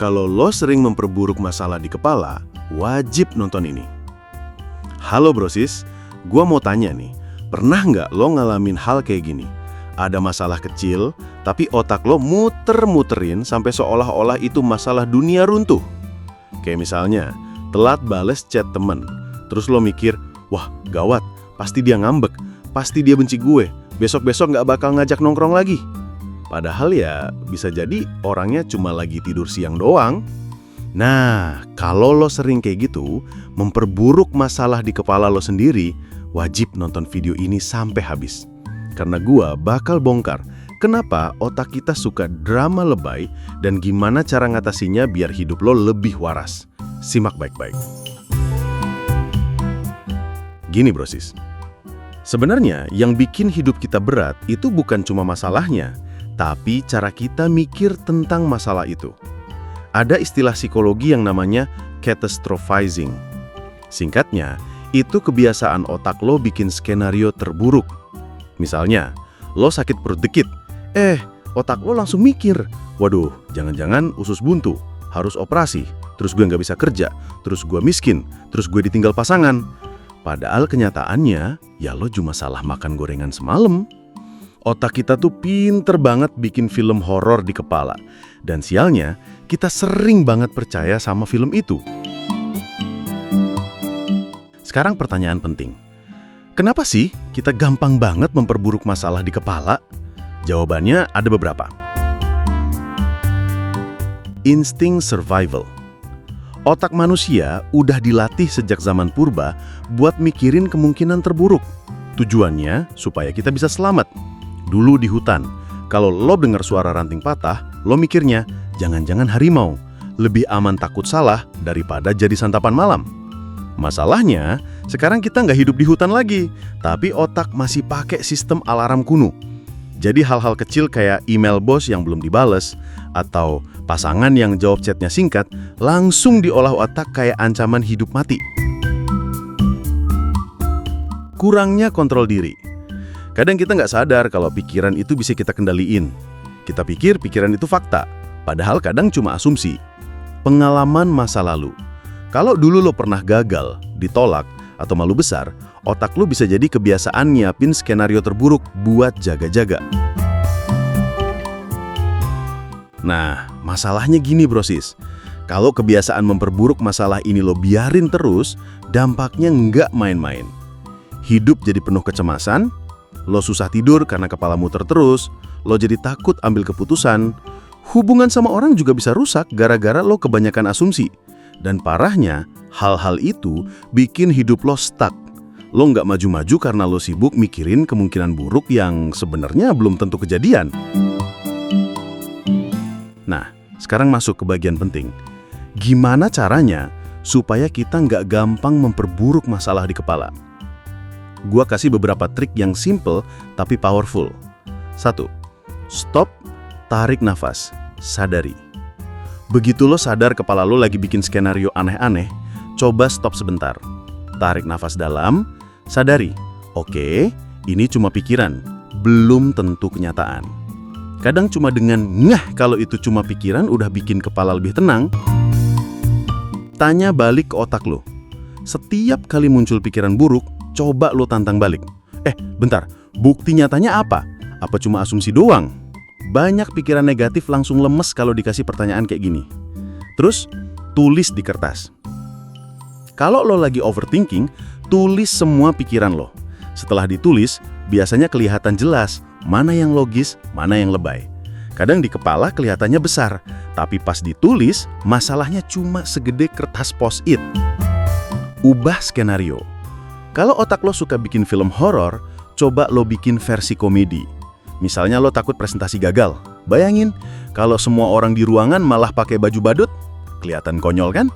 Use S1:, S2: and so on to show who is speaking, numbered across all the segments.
S1: Kalau lo sering memperburuk masalah di kepala, wajib nonton ini. Halo brosis, gua mau tanya nih, pernah nggak lo ngalamin hal kayak gini? Ada masalah kecil, tapi otak lo muter-muterin sampai seolah-olah itu masalah dunia runtuh. Kayak misalnya, telat bales chat temen, terus lo mikir, wah gawat, pasti dia ngambek, pasti dia benci gue, besok-besok nggak bakal ngajak nongkrong lagi. Padahal ya bisa jadi orangnya cuma lagi tidur siang doang. Nah, kalau lo sering kayak gitu, memperburuk masalah di kepala lo sendiri, wajib nonton video ini sampai habis. Karena gua bakal bongkar kenapa otak kita suka drama lebay dan gimana cara ngatasinya biar hidup lo lebih waras. Simak baik-baik. Gini brosis, sebenarnya yang bikin hidup kita berat itu bukan cuma masalahnya, tapi cara kita mikir tentang masalah itu. Ada istilah psikologi yang namanya catastrophizing. Singkatnya, itu kebiasaan otak lo bikin skenario terburuk. Misalnya, lo sakit perut dikit, otak lo langsung mikir, waduh, jangan-jangan usus buntu, harus operasi, terus gue nggak bisa kerja, terus gue miskin, terus gue ditinggal pasangan. Padahal kenyataannya, ya lo cuma salah makan gorengan semalam. Otak kita tuh pinter banget bikin film horor di kepala. Dan sialnya, kita sering banget percaya sama film itu. Sekarang pertanyaan penting. Kenapa sih kita gampang banget memperburuk masalah di kepala? Jawabannya ada beberapa. Insting survival. Otak manusia udah dilatih sejak zaman purba buat mikirin kemungkinan terburuk. Tujuannya supaya kita bisa selamat. Dulu di hutan, kalau lo dengar suara ranting patah, lo mikirnya, jangan-jangan harimau. Lebih aman takut salah daripada jadi santapan malam. Masalahnya, sekarang kita nggak hidup di hutan lagi, tapi otak masih pakai sistem alarm kuno. Jadi hal-hal kecil kayak email bos yang belum dibales, atau pasangan yang jawab chatnya singkat, langsung diolah otak kayak ancaman hidup mati. Kurangnya kontrol diri. Kadang kita nggak sadar kalau pikiran itu bisa kita kendaliin. Kita pikir pikiran itu fakta, padahal kadang cuma asumsi. Pengalaman masa lalu. Kalau dulu lo pernah gagal, ditolak, atau malu besar, otak lo bisa jadi kebiasaan nyiapin skenario terburuk buat jaga-jaga. Nah, masalahnya gini brosis. Kalau kebiasaan memperburuk masalah ini lo biarin terus, dampaknya nggak main-main. Hidup jadi penuh kecemasan, lo susah tidur karena kepala muter terus, lo jadi takut ambil keputusan, hubungan sama orang juga bisa rusak gara-gara lo kebanyakan asumsi. Dan parahnya, hal-hal itu bikin hidup lo stuck. Lo nggak maju-maju karena lo sibuk mikirin kemungkinan buruk yang sebenarnya belum tentu kejadian. Nah, sekarang masuk ke bagian penting. Gimana caranya supaya kita nggak gampang memperburuk masalah di kepala? Gua kasih beberapa trik yang simple tapi powerful. 1. Stop, tarik nafas, sadari. Begitu lo sadar kepala lo lagi bikin skenario aneh-aneh, coba stop sebentar. Tarik nafas dalam, sadari. Oke, ini cuma pikiran, belum tentu kenyataan. Kadang cuma dengan ngah kalau itu cuma pikiran udah bikin kepala lebih tenang. Tanya balik ke otak lo. Setiap kali muncul pikiran buruk, coba lo tantang balik. Bentar, bukti nyatanya apa? Apa cuma asumsi doang? Banyak pikiran negatif langsung lemes kalau dikasih pertanyaan kayak gini. Terus, tulis di kertas. Kalau lo lagi overthinking, tulis semua pikiran lo. Setelah ditulis, biasanya kelihatan jelas mana yang logis, mana yang lebay. Kadang di kepala kelihatannya besar, tapi pas ditulis, masalahnya cuma segede kertas post-it. Ubah skenario. Kalau otak lo suka bikin film horor, coba lo bikin versi komedi. Misalnya lo takut presentasi gagal. Bayangin, kalau semua orang di ruangan malah pakai baju badut, kelihatan konyol kan?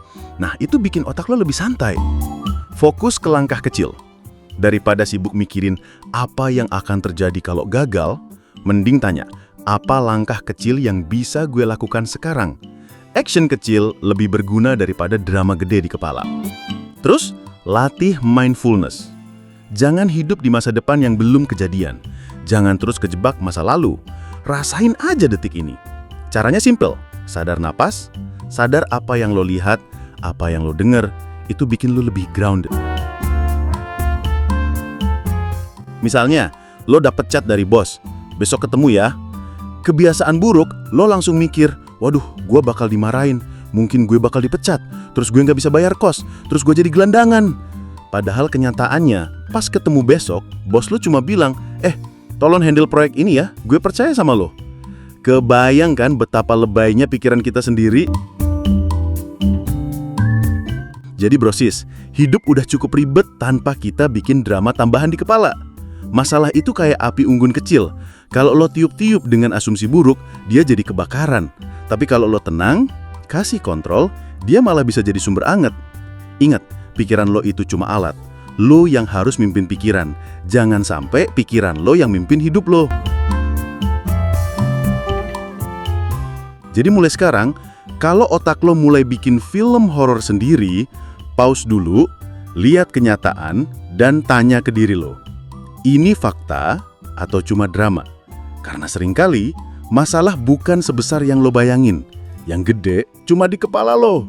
S1: Nah, itu bikin otak lo lebih santai. Fokus ke langkah kecil. Daripada sibuk mikirin apa yang akan terjadi kalau gagal, mending tanya, apa langkah kecil yang bisa gue lakukan sekarang? Action kecil lebih berguna daripada drama gede di kepala. Terus, latih mindfulness. Jangan hidup di masa depan yang belum kejadian. Jangan terus kejebak masa lalu. Rasain aja detik ini. Caranya simple. Sadar napas, Sadar apa yang lo lihat, apa yang lo denger, itu bikin lo lebih grounded. Misalnya, lo dapet chat dari bos, besok ketemu ya. Kebiasaan buruk, lo langsung mikir, waduh, gue bakal dimarahin, mungkin gue bakal dipecat, terus gue nggak bisa bayar kos, terus gue jadi gelandangan. Padahal kenyataannya, pas ketemu besok, bos lo cuma bilang, tolong handle proyek ini ya, gue percaya sama lo. Kebayang kan betapa lebaynya pikiran kita sendiri? Jadi brosis, hidup udah cukup ribet tanpa kita bikin drama tambahan di kepala. Masalah itu kayak api unggun kecil. Kalau lo tiup-tiup dengan asumsi buruk, dia jadi kebakaran. Tapi kalau lo tenang, kasih kontrol, dia malah bisa jadi sumber anget. Ingat, pikiran lo itu cuma alat. Lo yang harus mimpin pikiran. Jangan sampai pikiran lo yang mimpin hidup lo. Jadi mulai sekarang, kalau otak lo mulai bikin film horor sendiri, pause dulu, lihat kenyataan, dan tanya ke diri lo. Ini fakta atau cuma drama? Karena seringkali, masalah bukan sebesar yang lo bayangin. Yang gede cuma di kepala lo.